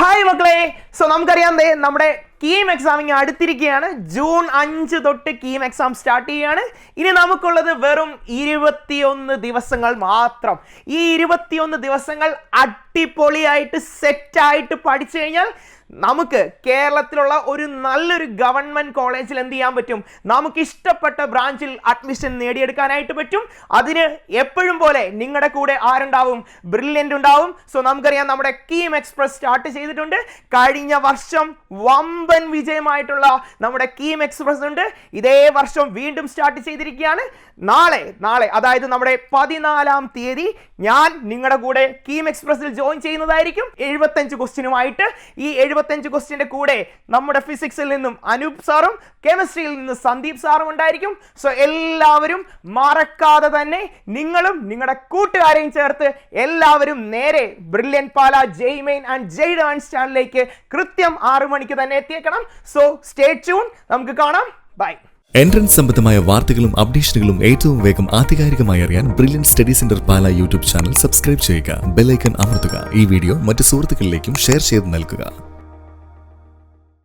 Hi മക്കളെ, നമുക്കറിയാം നമ്മുടെ കീം എക്സാമിങ് അടുത്തിരിക്കുകയാണ്. ജൂൺ 5 തൊട്ട് കീം എക്സാം സ്റ്റാർട്ട് ചെയ്യുകയാണ്. ഇനി നമുക്കുള്ളത് വെറും 21 ദിവസങ്ങൾ മാത്രം. ഈ 21 ദിവസങ്ങൾ അടിപൊളിയായിട്ട് സെറ്റായിട്ട് പഠിച്ചു കഴിഞ്ഞാൽ നമുക്ക് കേരളത്തിലുള്ള ഒരു നല്ലൊരു ഗവൺമെന്റ് കോളേജിൽ എന്ത് ചെയ്യാൻ പറ്റും? നമുക്ക് ഇഷ്ടപ്പെട്ട ബ്രാഞ്ചിൽ അഡ്മിഷൻ നേടിയെടുക്കാനായിട്ട് പറ്റും. അതിന് എപ്പോഴും പോലെ നിങ്ങളുടെ കൂടെ ആരുണ്ടാവും? ബ്രില്യൻ്റ് ഉണ്ടാവും. നമുക്കറിയാം നമ്മുടെ കീം എക്സ്പ്രസ് സ്റ്റാർട്ട് ചെയ്തിട്ടുണ്ട്. കഴിഞ്ഞ വർഷം വമ്പൻ വിജയമായിട്ടുള്ള നമ്മുടെ കീം എക്സ്പ്രസ് ഉണ്ട്. ഇതേ വർഷം വീണ്ടും സ്റ്റാർട്ട് ചെയ്തിരിക്കുകയാണ്. നാളെ അതായത് നമ്മുടെ 14-ാം തീയതി ഞാൻ നിങ്ങളുടെ കൂടെ കീം എക്സ്പ്രസിൽ ജോയിൻ ചെയ്യുന്നതായിരിക്കും. 75 ക്വസ്റ്റ്യനുമായിട്ട്. ഈ 75 ക്വസ്റ്റ്യന്റെ കൂടെ നമ്മുടെ ഫിസിക്സിൽ നിന്നും അനൂപ് സാറും കെമിസ്ട്രിയിൽ നിന്ന് സന്ദീപ് സാറും ഉണ്ടായിരിക്കും. എല്ലാവരും മറക്കാതെ തന്നെ നിങ്ങളും നിങ്ങളുടെ കൂട്ടുകാരെയും ചേർത്ത് എല്ലാവരും നേരെ ബ്രില്യൻറ്റ് പാല ജെയ്മെയിൻ ആൻഡ് ജെയ് ഡാൻസ് ചാനലിലേക്ക് കൃത്യം 6 മണിക്ക് തന്നെ എത്തിയേക്കണം. Stay tune. നമുക്ക് കാണാം. ബൈ. എൻട്രൻസ് സംബന്ധമായ വാർത്തകളും അപ്ഡേഷനുകളും ഏറ്റവും വേഗം ആധികാരികമായി അറിയാൻ ബ്രില്യൻറ്റ് സ്റ്റഡി സെന്റർ പാല യൂട്യൂബ് ചാനൽ സബ്സ്ക്രൈബ് ചെയ്യുക. ബെൽ ഐക്കൺ അമർത്തുക. ഈ വീഡിയോ മറ്റ് സുഹൃത്തുക്കളിലേക്കും ഷെയർ ചെയ്ത് നൽകുക.